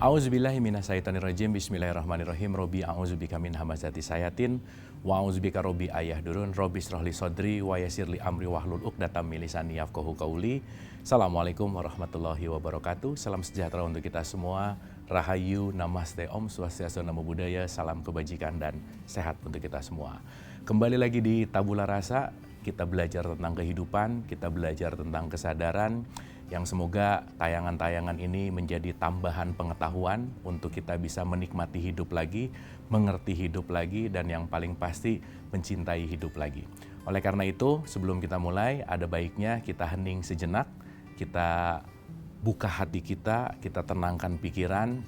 A'udzubillahi minasyaitonirrajim. Bismillahirrahmanirrahim. Robbi a'udzubika min hamazati sayatin wa a'udzubika robbi ayahdurun. Robbi shrahli sodri wa yassirli amri wahlul 'uqdatam min lisani yafqahu qauli. Assalamualaikum warahmatullahi wabarakatuh. Salam sejahtera untuk kita semua. Rahayu, namaste, om swastiastu, namo buddhaya, salam kebajikan dan sehat untuk kita semua. Kembali lagi di Tabula Rasa, kita belajar tentang kehidupan, kita belajar tentang kesadaran, yang semoga tayangan-tayangan ini menjadi tambahan pengetahuan untuk kita bisa menikmati hidup lagi, mengerti hidup lagi, dan yang paling pasti mencintai hidup lagi. Oleh karena itu, sebelum kita mulai, ada baiknya kita hening sejenak, kita buka hati kita tenangkan pikiran,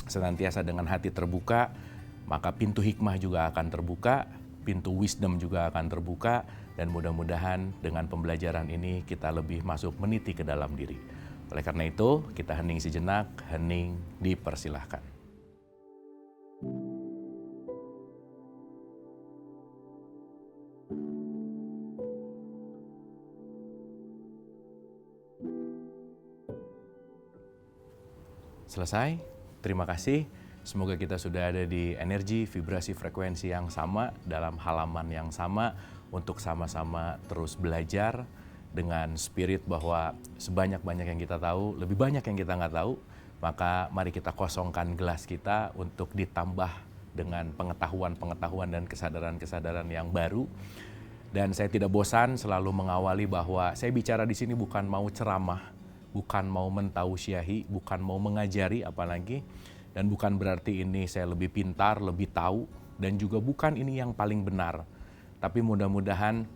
senantiasa dengan hati terbuka, maka pintu hikmah juga akan terbuka, pintu wisdom juga akan terbuka, dan mudah-mudahan dengan pembelajaran ini kita lebih masuk meniti ke dalam diri. Oleh karena itu, kita hening sejenak, hening dipersilahkan. Selesai, terima kasih. Semoga kita sudah ada di energi, vibrasi, frekuensi yang sama, dalam halaman yang sama, untuk sama-sama terus belajar dengan spirit bahwa sebanyak-banyak yang kita tahu, lebih banyak yang kita nggak tahu, maka mari kita kosongkan gelas kita untuk ditambah dengan pengetahuan-pengetahuan dan kesadaran-kesadaran yang baru. Dan saya tidak bosan selalu mengawali bahwa saya bicara di sini bukan mau ceramah, bukan mau mentausiahi, bukan mau mengajari apalagi, dan bukan berarti ini saya lebih pintar, lebih tahu, dan juga bukan ini yang paling benar. Tapi mudah-mudahan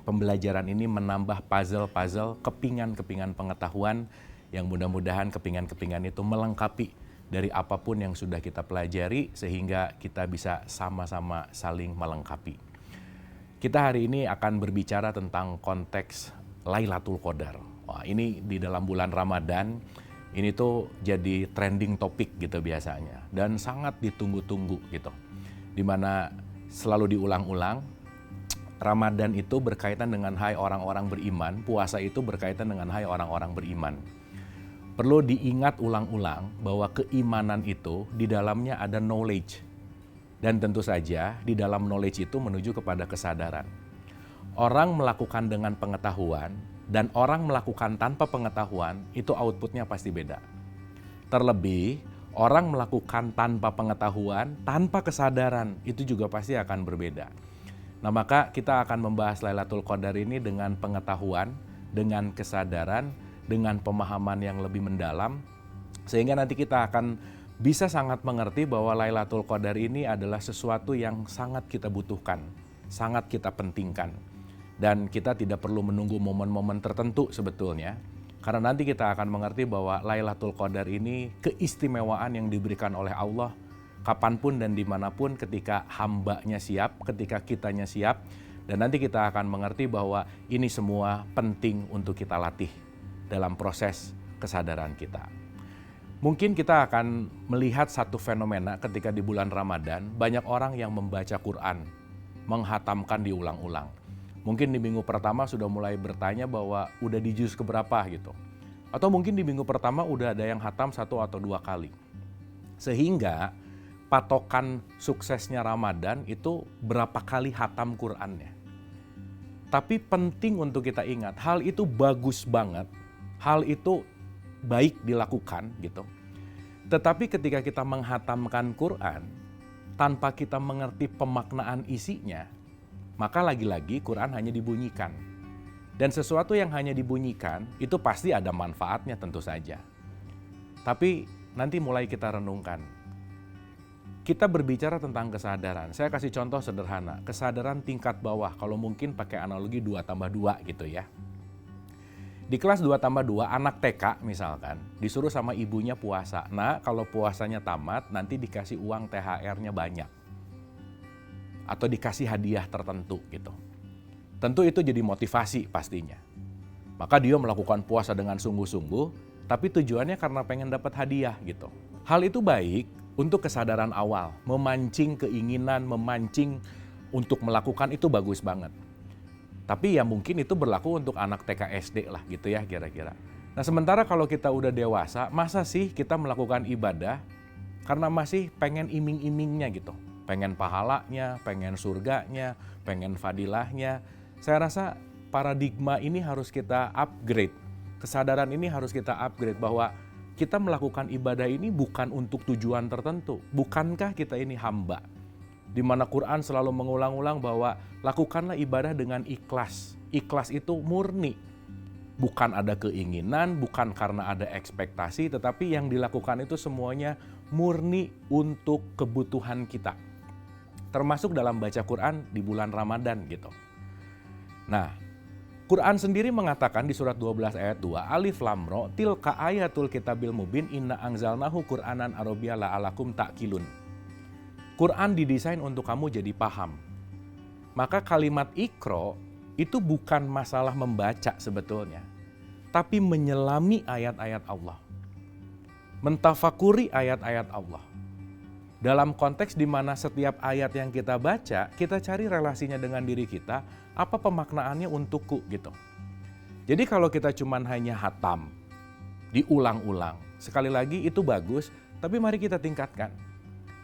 pembelajaran ini menambah puzzle-puzzle, kepingan-kepingan pengetahuan, yang mudah-mudahan kepingan-kepingan itu melengkapi dari apapun yang sudah kita pelajari, sehingga kita bisa sama-sama saling melengkapi. Kita hari ini akan berbicara tentang konteks Lailatul Qadar. Wah, ini di dalam bulan Ramadan, ini tuh jadi trending topik gitu biasanya, dan sangat ditunggu-tunggu gitu. Dimana selalu diulang-ulang, Ramadan itu berkaitan dengan hai orang-orang beriman, puasa itu berkaitan dengan hai orang-orang beriman. Perlu diingat ulang-ulang bahwa keimanan itu di dalamnya ada knowledge. Dan tentu saja di dalam knowledge itu menuju kepada kesadaran. Orang melakukan dengan pengetahuan, dan orang melakukan tanpa pengetahuan, itu outputnya pasti beda. Terlebih, orang melakukan tanpa pengetahuan, tanpa kesadaran, itu juga pasti akan berbeda. Nah, maka kita akan membahas Lailatul Qadar ini dengan pengetahuan, dengan kesadaran, dengan pemahaman yang lebih mendalam, sehingga nanti kita akan bisa sangat mengerti bahwa Lailatul Qadar ini adalah sesuatu yang sangat kita butuhkan, sangat kita pentingkan. Dan kita tidak perlu menunggu momen-momen tertentu sebetulnya, karena nanti kita akan mengerti bahwa Lailatul Qadar ini keistimewaan yang diberikan oleh Allah kapanpun dan dimanapun ketika hambanya siap, ketika kitanya siap, dan nanti kita akan mengerti bahwa ini semua penting untuk kita latih dalam proses kesadaran kita. Mungkin kita akan melihat satu fenomena ketika di bulan Ramadan, banyak orang yang membaca Quran, menghatamkan diulang-ulang. Mungkin di minggu pertama sudah mulai bertanya bahwa udah di juz keberapa gitu. Atau mungkin di minggu pertama udah ada yang hatam 1 atau 2 kali. Sehingga patokan suksesnya Ramadan itu berapa kali hatam Qurannya. Tapi penting untuk kita ingat, hal itu bagus banget, hal itu baik dilakukan gitu. Tetapi ketika kita menghatamkan Quran, tanpa kita mengerti pemaknaan isinya, maka lagi-lagi Quran hanya dibunyikan. Dan sesuatu yang hanya dibunyikan, itu pasti ada manfaatnya tentu saja. Tapi nanti mulai kita renungkan. Kita berbicara tentang kesadaran. Saya kasih contoh sederhana. Kesadaran tingkat bawah, kalau mungkin pakai analogi 2 tambah 2 gitu ya. Di kelas 2 tambah 2, anak TK misalkan, disuruh sama ibunya puasa. Nah, kalau puasanya tamat, nanti dikasih uang THR-nya banyak. Atau dikasih hadiah tertentu gitu. Tentu itu jadi motivasi pastinya. Maka dia melakukan puasa dengan sungguh-sungguh, tapi tujuannya karena pengen dapat hadiah gitu. Hal itu baik untuk kesadaran awal, memancing keinginan, memancing untuk melakukan, itu bagus banget. Tapi ya mungkin itu berlaku untuk anak TK SD lah gitu ya kira-kira. Nah sementara kalau kita udah dewasa, masa sih kita melakukan ibadah karena masih pengen iming-imingnya gitu. Pengen pahalanya, pengen surganya, pengen fadilahnya. Saya rasa paradigma ini harus kita upgrade. Kesadaran ini harus kita upgrade bahwa kita melakukan ibadah ini bukan untuk tujuan tertentu. Bukankah kita ini hamba? Di mana Quran selalu mengulang-ulang bahwa lakukanlah ibadah dengan ikhlas. Ikhlas itu murni. Bukan ada keinginan, bukan karena ada ekspektasi, tetapi yang dilakukan itu semuanya murni untuk kebutuhan kita. Termasuk dalam baca Quran di bulan Ramadan gitu. Nah, Quran sendiri mengatakan di surat 12 ayat 2, Alif Lam Ra, tilka ayatul kitabil mubin inna anzalnahu Qur'anan Arabiyyan la'alakum ta'qilun. Quran didesain untuk kamu jadi paham. Maka kalimat Iqra itu bukan masalah membaca sebetulnya, tapi menyelami ayat-ayat Allah. Mentafakuri ayat-ayat Allah. Dalam konteks di mana setiap ayat yang kita baca, kita cari relasinya dengan diri kita, apa pemaknaannya untukku gitu. Jadi kalau kita cuman hanya hatam, diulang-ulang, sekali lagi itu bagus, tapi mari kita tingkatkan.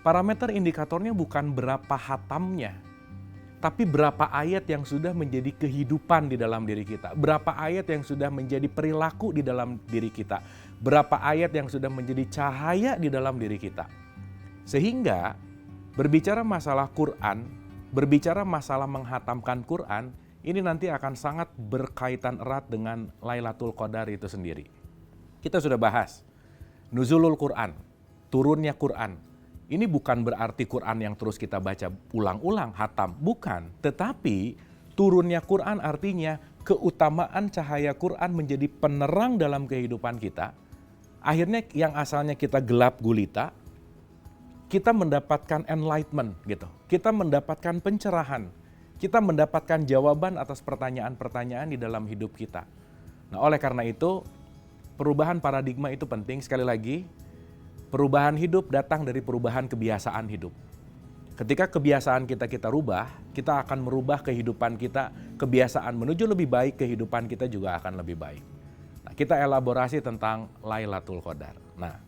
Parameter indikatornya bukan berapa hatamnya, tapi berapa ayat yang sudah menjadi kehidupan di dalam diri kita. Berapa ayat yang sudah menjadi perilaku di dalam diri kita. Berapa ayat yang sudah menjadi cahaya di dalam diri kita. Sehingga berbicara masalah Quran, berbicara masalah menghatamkan Quran, ini nanti akan sangat berkaitan erat dengan Lailatul Qadar itu sendiri. Kita sudah bahas nuzulul Quran, turunnya Quran. Ini bukan berarti Quran yang terus kita baca ulang-ulang, hatam. Bukan. Tetapi turunnya Quran artinya keutamaan cahaya Quran menjadi penerang dalam kehidupan kita. Akhirnya yang asalnya kita gelap gulita, kita mendapatkan enlightenment gitu. Kita mendapatkan pencerahan. Kita mendapatkan jawaban atas pertanyaan-pertanyaan di dalam hidup kita. Nah, oleh karena itu perubahan paradigma itu penting. Sekali lagi, perubahan hidup datang dari perubahan kebiasaan hidup. Ketika kebiasaan kita rubah, kita akan merubah kehidupan kita, kebiasaan menuju lebih baik, kehidupan kita juga akan lebih baik. Nah, kita elaborasi tentang Lailatul Qadar. Nah,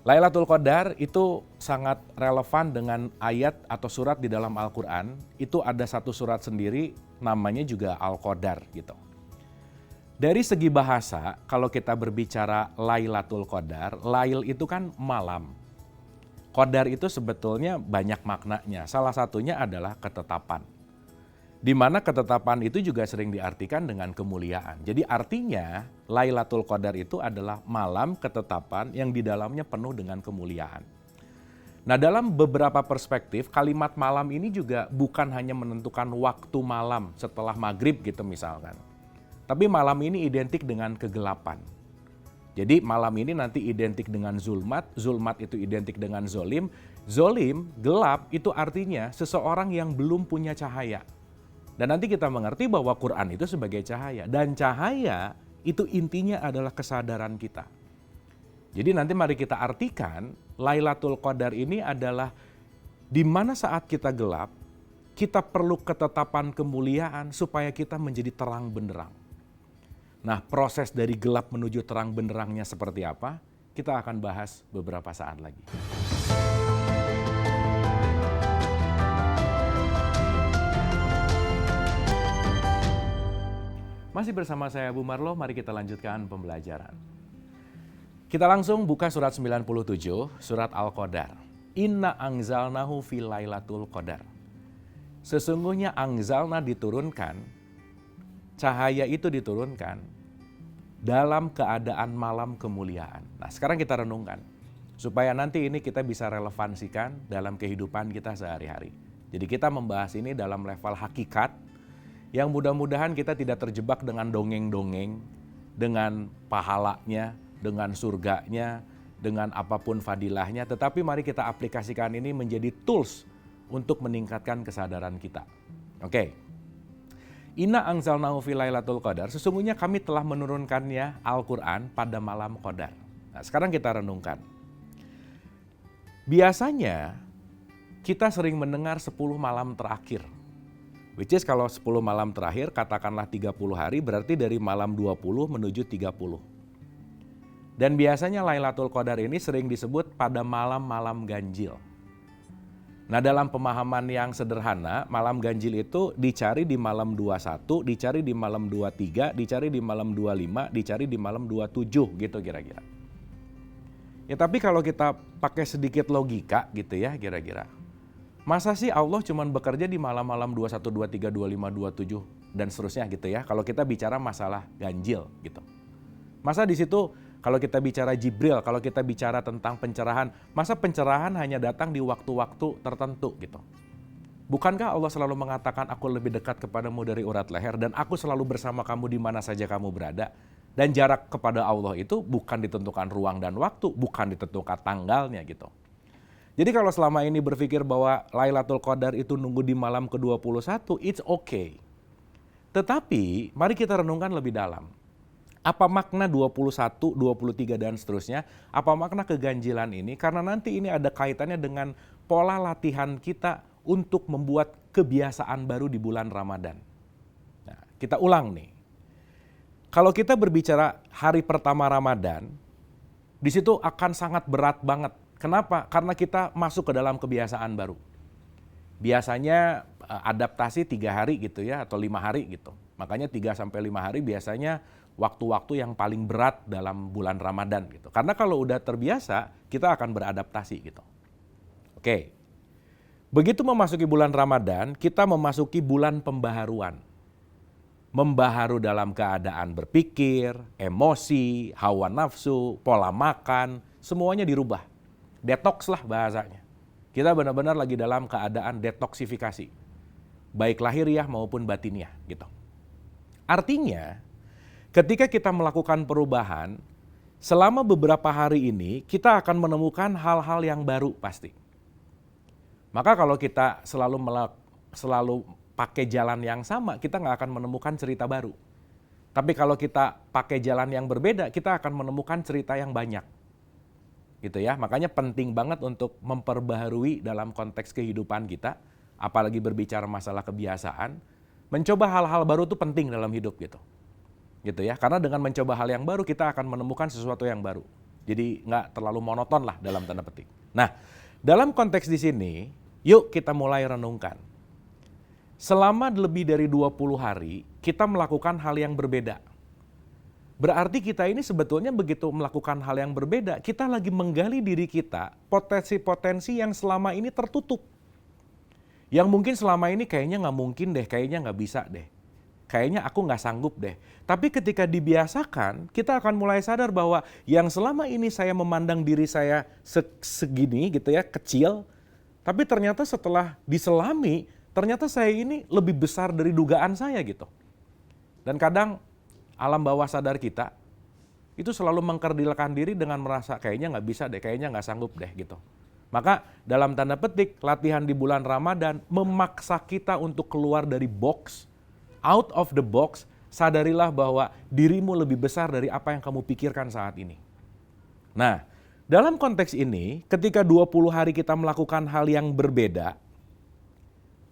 Lailatul Qadar itu sangat relevan dengan ayat atau surat di dalam Al-Quran. Itu ada satu surat sendiri, namanya juga Al-Qadar gitu. Dari segi bahasa, kalau kita berbicara Lailatul Qadar, Lail itu kan malam. Qadar itu sebetulnya banyak maknanya. Salah satunya adalah ketetapan. Di mana ketetapan itu juga sering diartikan dengan kemuliaan. Jadi artinya Lailatul Qadar itu adalah malam ketetapan yang di dalamnya penuh dengan kemuliaan. Nah, dalam beberapa perspektif, kalimat malam ini juga bukan hanya menentukan waktu malam setelah maghrib gitu misalkan. Tapi malam ini identik dengan kegelapan. Jadi malam ini nanti identik dengan zulmat, zulmat itu identik dengan zolim. Zolim, gelap itu artinya seseorang yang belum punya cahaya. Dan nanti kita mengerti bahwa Quran itu sebagai cahaya. Dan cahaya itu intinya adalah kesadaran kita. Jadi nanti mari kita artikan Lailatul Qadar ini adalah di mana saat kita gelap, kita perlu ketetapan kemuliaan supaya kita menjadi terang benderang. Nah, proses dari gelap menuju terang benderangnya seperti apa? Kita akan bahas beberapa saat lagi. Masih bersama saya Bu Marlo, mari kita lanjutkan pembelajaran. Kita langsung buka surat 97, surat Al-Qadar. Inna anzalnahu fi lailatul qadar. Sesungguhnya anzalna diturunkan, cahaya itu diturunkan dalam keadaan malam kemuliaan. Nah, sekarang kita renungkan supaya nanti ini kita bisa relevansikan dalam kehidupan kita sehari-hari. Jadi kita membahas ini dalam level hakikat yang mudah-mudahan kita tidak terjebak dengan dongeng-dongeng, dengan pahalanya, dengan surganya, dengan apapun fadilahnya, tetapi mari kita aplikasikan ini menjadi tools untuk meningkatkan kesadaran kita. Oke. Inna anzalnahu fi lailatul qadar, sesungguhnya kami telah menurunkannya Al-Quran pada malam Qadar. Nah, sekarang kita renungkan. Biasanya kita sering mendengar 10 malam terakhir. Which is kalau 10 malam terakhir katakanlah 30 hari berarti dari malam 20 menuju 30. Dan biasanya Lailatul Qadar ini sering disebut pada malam-malam ganjil. Nah, dalam pemahaman yang sederhana, malam ganjil itu dicari di malam 21, dicari di malam 23, dicari di malam 25, dicari di malam 27 gitu kira-kira. Ya tapi kalau kita pakai sedikit logika gitu ya kira-kira. Masa sih Allah cuma bekerja di malam-malam 21, 23, 25, 27 dan seterusnya gitu ya. Kalau kita bicara masalah ganjil gitu. Masa di situ kalau kita bicara Jibril, kalau kita bicara tentang pencerahan, masa pencerahan hanya datang di waktu-waktu tertentu gitu. Bukankah Allah selalu mengatakan aku lebih dekat kepadamu dari urat leher dan aku selalu bersama kamu di mana saja kamu berada. Dan jarak kepada Allah itu bukan ditentukan ruang dan waktu, bukan ditentukan tanggalnya gitu. Jadi kalau selama ini berpikir bahwa Lailatul Qadar itu nunggu di malam ke-21, it's okay. Tetapi mari kita renungkan lebih dalam. Apa makna 21, 23 dan seterusnya? Apa makna keganjilan ini? Karena nanti ini ada kaitannya dengan pola latihan kita untuk membuat kebiasaan baru di bulan Ramadan. Nah, kita ulang nih. Kalau kita berbicara hari pertama Ramadan, di situ akan sangat berat banget. Kenapa? Karena kita masuk ke dalam kebiasaan baru. Biasanya adaptasi 3 hari gitu ya, atau 5 hari gitu. Makanya 3-5 hari biasanya waktu-waktu yang paling berat dalam bulan Ramadan gitu. Karena kalau udah terbiasa, kita akan beradaptasi gitu. Oke. Begitu memasuki bulan Ramadan, kita memasuki bulan pembaharuan. Membaharu dalam keadaan berpikir, emosi, hawa nafsu, pola makan, semuanya dirubah. Detox lah bahasanya. Kita benar-benar lagi dalam keadaan detoksifikasi. Baik lahiriah maupun batiniah gitu. Artinya, ketika kita melakukan perubahan, selama beberapa hari ini kita akan menemukan hal-hal yang baru pasti. Maka kalau kita selalu pakai jalan yang sama, kita nggak akan menemukan cerita baru. Tapi kalau kita pakai jalan yang berbeda, kita akan menemukan cerita yang banyak. Gitu ya, makanya penting banget untuk memperbaharui dalam konteks kehidupan kita, apalagi berbicara masalah kebiasaan, mencoba hal-hal baru itu penting dalam hidup gitu. Gitu ya, karena dengan mencoba hal yang baru kita akan menemukan sesuatu yang baru. Jadi nggak terlalu monoton lah dalam tanda petik. Nah, dalam konteks di sini, yuk kita mulai renungkan. Selama lebih dari 20 hari, kita melakukan hal yang berbeda. Berarti kita ini sebetulnya begitu melakukan hal yang berbeda, kita lagi menggali diri kita, potensi-potensi yang selama ini tertutup. Yang mungkin selama ini kayaknya nggak mungkin deh, kayaknya nggak bisa deh. Kayaknya aku nggak sanggup deh. Tapi ketika dibiasakan, kita akan mulai sadar bahwa yang selama ini saya memandang diri saya segini gitu ya, kecil. Tapi ternyata setelah diselami, ternyata saya ini lebih besar dari dugaan saya gitu. Dan kadang alam bawah sadar kita itu selalu mengkerdilkan diri dengan merasa kayaknya nggak bisa deh, kayaknya nggak sanggup deh gitu. Maka dalam tanda petik latihan di bulan Ramadan memaksa kita untuk keluar dari box, out of the box, sadarilah bahwa dirimu lebih besar dari apa yang kamu pikirkan saat ini. Nah, dalam konteks ini, ketika 20 hari kita melakukan hal yang berbeda,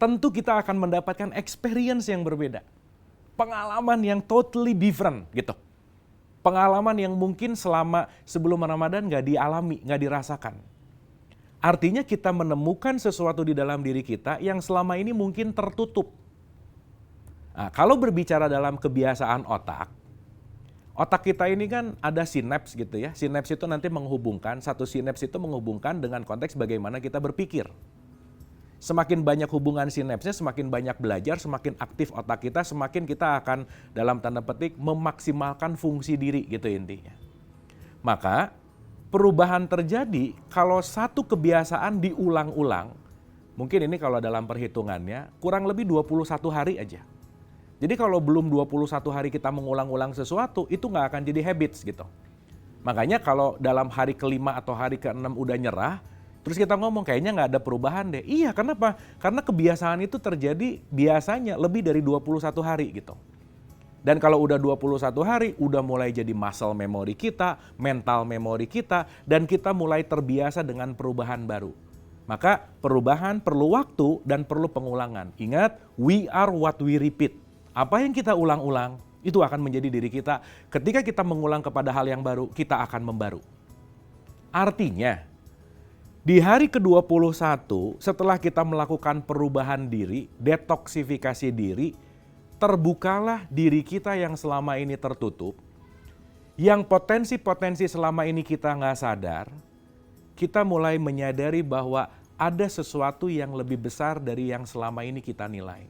tentu kita akan mendapatkan experience yang berbeda. Pengalaman yang totally different gitu. Pengalaman yang mungkin sebelum Ramadan gak dialami, gak dirasakan. Artinya kita menemukan sesuatu di dalam diri kita yang selama ini mungkin tertutup. Nah, kalau berbicara dalam kebiasaan otak kita ini kan ada sinaps gitu ya. Sinaps itu nanti menghubungkan, satu sinaps itu menghubungkan dengan konteks bagaimana kita berpikir. Semakin banyak hubungan sinapsnya, semakin banyak belajar, semakin aktif otak kita, semakin kita akan dalam tanda petik memaksimalkan fungsi diri gitu intinya. Maka perubahan terjadi kalau satu kebiasaan diulang-ulang. Mungkin ini kalau dalam perhitungannya kurang lebih 21 hari aja. Jadi kalau belum 21 hari kita mengulang-ulang sesuatu, itu nggak akan jadi habits gitu. Makanya kalau dalam hari ke-5 atau hari ke-6 udah nyerah, terus kita ngomong kayaknya nggak ada perubahan deh. Iya, kenapa? Karena kebiasaan itu terjadi biasanya lebih dari 21 hari gitu. Dan kalau udah 21 hari, udah mulai jadi muscle memory kita, mental memory kita, dan kita mulai terbiasa dengan perubahan baru. Maka perubahan perlu waktu dan perlu pengulangan. Ingat, we are what we repeat. Apa yang kita ulang-ulang, itu akan menjadi diri kita. Ketika kita mengulang kepada hal yang baru, kita akan membaru. Artinya, di hari ke-21 setelah kita melakukan perubahan diri, detoksifikasi diri, terbukalah diri kita yang selama ini tertutup, yang potensi-potensi selama ini kita nggak sadar, kita mulai menyadari bahwa ada sesuatu yang lebih besar dari yang selama ini kita nilai.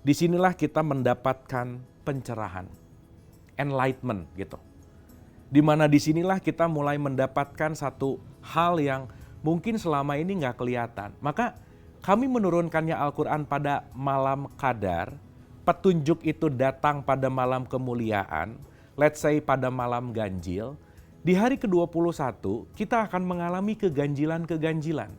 Disinilah kita mendapatkan pencerahan, enlightenment gitu. Dimana disinilah kita mulai mendapatkan satu hal yang mungkin selama ini nggak kelihatan. Maka kami menurunkannya Al-Quran pada malam Qadar, petunjuk itu datang pada malam kemuliaan, let's say pada malam ganjil. Di hari ke-21 kita akan mengalami keganjilan-keganjilan.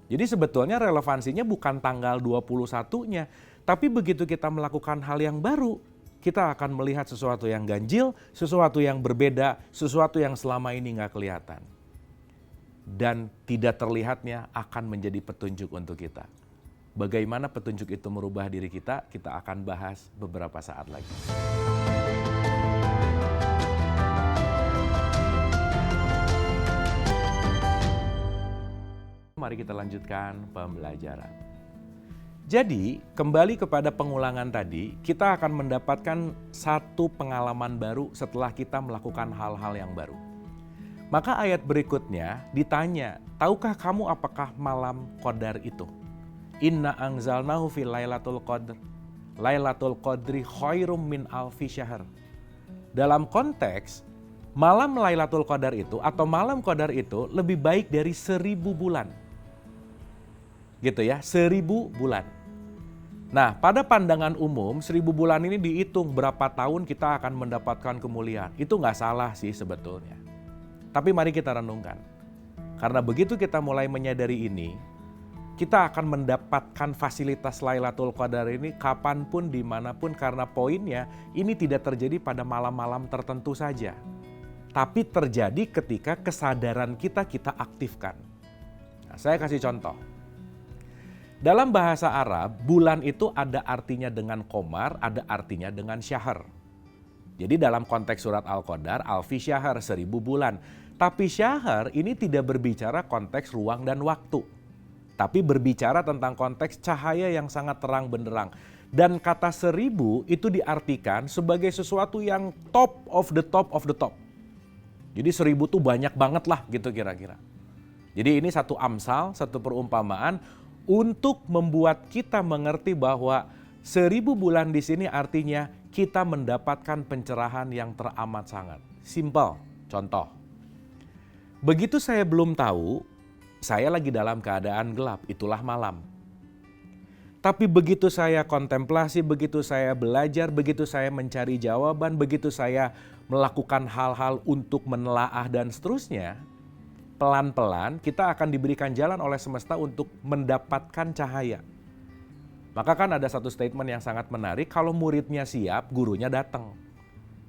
Jadi sebetulnya relevansinya bukan tanggal 21-nya, tapi begitu kita melakukan hal yang baru, kita akan melihat sesuatu yang ganjil, sesuatu yang berbeda, sesuatu yang selama ini nggak kelihatan. Dan tidak terlihatnya akan menjadi petunjuk untuk kita. Bagaimana petunjuk itu merubah diri kita akan bahas beberapa saat lagi. Mari kita lanjutkan pembelajaran. Jadi, kembali kepada pengulangan tadi, kita akan mendapatkan satu pengalaman baru setelah kita melakukan hal-hal yang baru. Maka ayat berikutnya ditanya, tahukah kamu apakah malam Qadar itu? Inna anzalnahu fi lailatul qadr. Lailatul qadri khairum min alfi syahr. Dalam konteks, malam Lailatul Qadar itu atau malam Qadar itu lebih baik dari 1000 bulan. Gitu ya, 1000 bulan. Nah, pada pandangan umum 1000 bulan ini dihitung berapa tahun kita akan mendapatkan kemuliaan. Itu nggak salah sih sebetulnya. Tapi mari kita renungkan. Karena begitu kita mulai menyadari ini, kita akan mendapatkan fasilitas Lailatul Qadar ini kapanpun, dimanapun, karena poinnya ini tidak terjadi pada malam-malam tertentu saja. Tapi terjadi ketika kesadaran kita aktifkan. Nah, saya kasih contoh. Dalam bahasa Arab, bulan itu ada artinya dengan komar, ada artinya dengan syahr. Jadi dalam konteks surat Al-Qadar, alfi syahr, 1000 bulan. Tapi syahr ini tidak berbicara konteks ruang dan waktu. Tapi berbicara tentang konteks cahaya yang sangat terang benderang. Dan kata 1000 itu diartikan sebagai sesuatu yang top of the top of the top. Jadi 1000 tuh banyak banget lah gitu kira-kira. Jadi ini satu amsal, satu perumpamaan untuk membuat kita mengerti bahwa 1000 bulan di sini artinya kita mendapatkan pencerahan yang teramat sangat. Simple, contoh. Begitu saya belum tahu, saya lagi dalam keadaan gelap, itulah malam. Tapi begitu saya kontemplasi, begitu saya belajar, begitu saya mencari jawaban, begitu saya melakukan hal-hal untuk menelaah dan seterusnya, pelan-pelan kita akan diberikan jalan oleh semesta untuk mendapatkan cahaya. Maka kan ada satu statement yang sangat menarik, kalau muridnya siap, gurunya datang.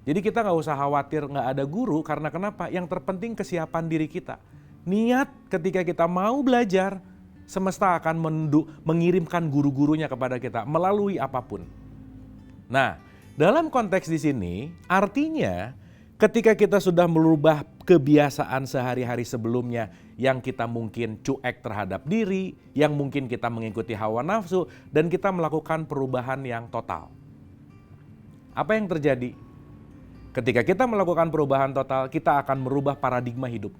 Jadi kita nggak usah khawatir nggak ada guru, karena kenapa? Yang terpenting kesiapan diri kita. Niat ketika kita mau belajar, semesta akan mengirimkan guru-gurunya kepada kita melalui apapun. Nah, dalam konteks di sini, artinya ketika kita sudah merubah kebiasaan sehari-hari sebelumnya yang kita mungkin cuek terhadap diri, yang mungkin kita mengikuti hawa nafsu, dan kita melakukan perubahan yang total. Apa yang terjadi? Ketika kita melakukan perubahan total, kita akan merubah paradigma hidup.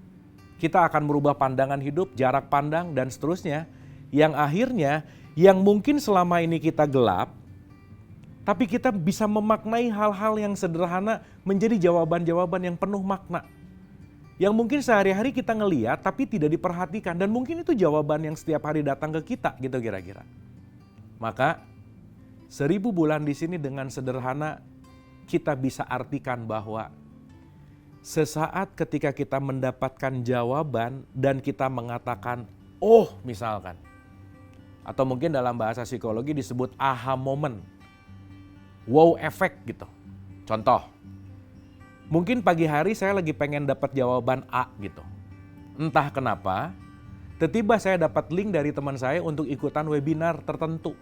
Kita akan merubah pandangan hidup, jarak pandang, dan seterusnya. Yang akhirnya, yang mungkin selama ini kita gelap, tapi kita bisa memaknai hal-hal yang sederhana menjadi jawaban-jawaban yang penuh makna. Yang mungkin sehari-hari kita ngeliat tapi tidak diperhatikan. Dan mungkin itu jawaban yang setiap hari datang ke kita gitu kira-kira. Maka 1000 bulan di sini dengan sederhana kita bisa artikan bahwa sesaat ketika kita mendapatkan jawaban dan kita mengatakan, oh misalkan. Atau mungkin dalam bahasa psikologi disebut aha moment. Wow effect gitu. Contoh, mungkin pagi hari saya lagi pengen dapat jawaban A gitu. Entah kenapa, Tiba-tiba saya dapat link dari teman saya untuk ikutan webinar tertentu.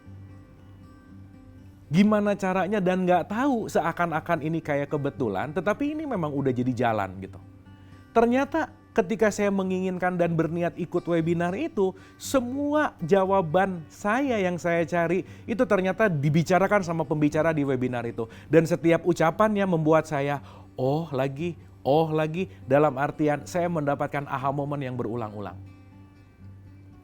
Gimana caranya dan nggak tahu, seakan-akan ini kayak kebetulan, tetapi ini memang udah jadi jalan gitu. Ternyata ketika saya menginginkan dan berniat ikut webinar itu, semua jawaban saya yang saya cari itu ternyata dibicarakan sama pembicara di webinar itu. Dan setiap ucapannya membuat saya, oh lagi, dalam artian saya mendapatkan aha momen yang berulang-ulang.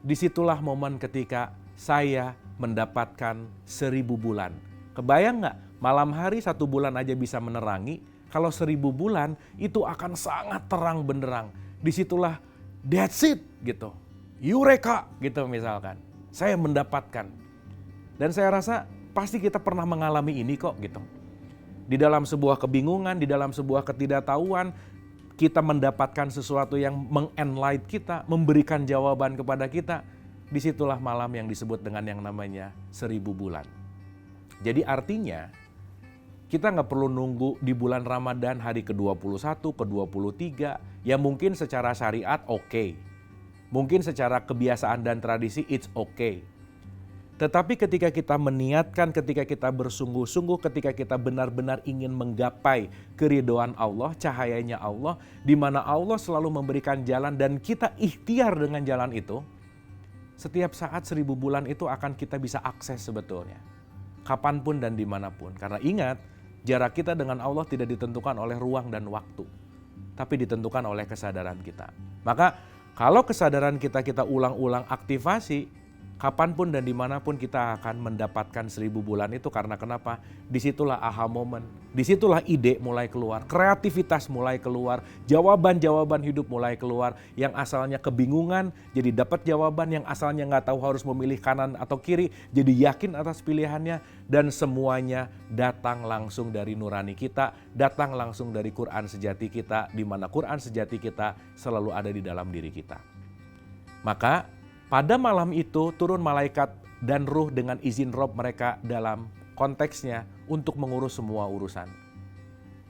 Disitulah momen ketika saya mendapatkan 1000 bulan. Kebayang nggak, malam hari 1 bulan aja bisa menerangi, kalau 1000 bulan itu akan sangat terang benderang. Disitulah that's it gitu, eureka gitu misalkan. Saya mendapatkan. Dan saya rasa pasti kita pernah mengalami ini kok gitu. Di dalam sebuah kebingungan, di dalam sebuah ketidaktahuan, kita mendapatkan sesuatu yang mengenlight kita, memberikan jawaban kepada kita. Disitulah malam yang disebut dengan yang namanya 1000 bulan. Jadi artinya kita nggak perlu nunggu di bulan Ramadan hari ke-21, ke-23. Ya mungkin secara syariat oke. Mungkin secara kebiasaan dan tradisi it's okay. Tetapi ketika kita meniatkan, ketika kita bersungguh-sungguh, ketika kita benar-benar ingin menggapai keridhaan Allah, cahayanya Allah, di mana Allah selalu memberikan jalan dan kita ikhtiar dengan jalan itu, setiap saat 1000 bulan itu akan kita bisa akses sebetulnya. Kapanpun dan dimanapun. Karena ingat, jarak kita dengan Allah tidak ditentukan oleh ruang dan waktu, tapi ditentukan oleh kesadaran kita. Maka kalau kesadaran kita ulang-ulang aktivasi, kapanpun dan dimanapun kita akan mendapatkan 1000 bulan itu. Karena kenapa? Disitulah aha momen, disitulah ide mulai keluar, kreativitas mulai keluar, jawaban-jawaban hidup mulai keluar. Yang asalnya kebingungan jadi dapat jawaban, yang asalnya nggak tahu harus memilih kanan atau kiri jadi yakin atas pilihannya. Dan semuanya datang langsung dari nurani kita, datang langsung dari Quran sejati kita, di mana Quran sejati kita selalu ada di dalam diri kita. Maka pada malam itu turun malaikat dan ruh dengan izin Rob mereka dalam konteksnya untuk mengurus semua urusan.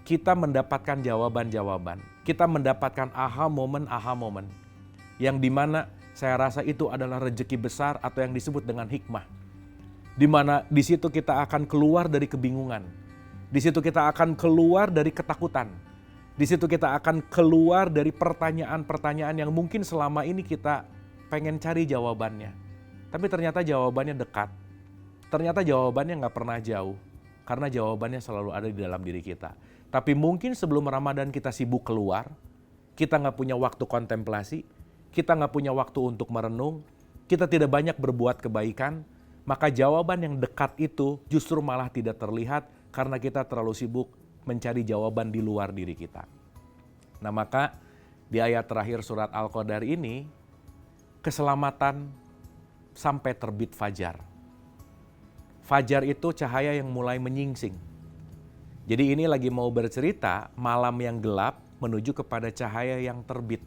Kita mendapatkan jawaban-jawaban, kita mendapatkan aha momen yang dimana saya rasa itu adalah rezeki besar atau yang disebut dengan hikmah. Dimana di situ kita akan keluar dari kebingungan, di situ kita akan keluar dari ketakutan, di situ kita akan keluar dari pertanyaan-pertanyaan yang mungkin selama ini kita pengen cari jawabannya. Tapi ternyata jawabannya dekat. Ternyata jawabannya nggak pernah jauh. Karena jawabannya selalu ada di dalam diri kita. Tapi mungkin sebelum Ramadan kita sibuk keluar. Kita nggak punya waktu kontemplasi. Kita nggak punya waktu untuk merenung. Kita tidak banyak berbuat kebaikan. Maka jawaban yang dekat itu justru malah tidak terlihat. Karena kita terlalu sibuk mencari jawaban di luar diri kita. Nah maka di ayat terakhir surat Al-Qadar ini, keselamatan sampai terbit fajar. Fajar itu cahaya yang mulai menyingsing. Jadi ini lagi mau bercerita malam yang gelap menuju kepada cahaya yang terbit.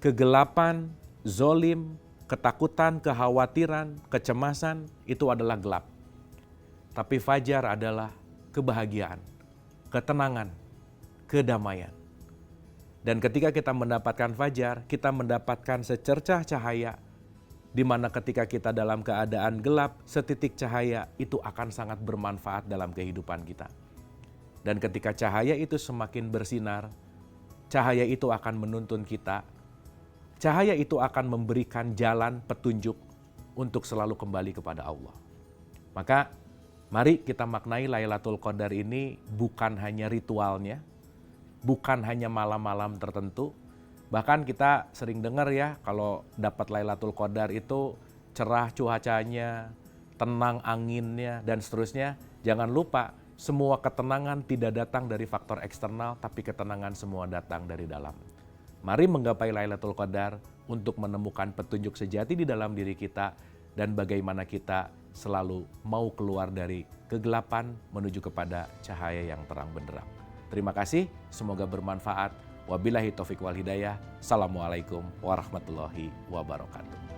Kegelapan, zolim, ketakutan, kekhawatiran, kecemasan itu adalah gelap. Tapi fajar adalah kebahagiaan, ketenangan, kedamaian. Dan ketika kita mendapatkan fajar, kita mendapatkan secercah cahaya, di mana ketika kita dalam keadaan gelap, setitik cahaya itu akan sangat bermanfaat dalam kehidupan kita. Dan ketika cahaya itu semakin bersinar, cahaya itu akan menuntun kita, cahaya itu akan memberikan jalan petunjuk untuk selalu kembali kepada Allah. Maka mari kita maknai Lailatul Qadar ini bukan hanya ritualnya, bukan hanya malam-malam tertentu. Bahkan kita sering dengar ya, kalau dapat Lailatul Qadar itu cerah cuacanya, tenang anginnya, dan seterusnya. Jangan lupa, semua ketenangan tidak datang dari faktor eksternal, tapi ketenangan semua datang dari dalam. Mari menggapai Lailatul Qadar untuk menemukan petunjuk sejati di dalam diri kita, dan bagaimana kita selalu mau keluar dari kegelapan menuju kepada cahaya yang terang benderang. Terima kasih, semoga bermanfaat. Wabillahi taufiq wal hidayah. Assalamualaikum warahmatullahi wabarakatuh.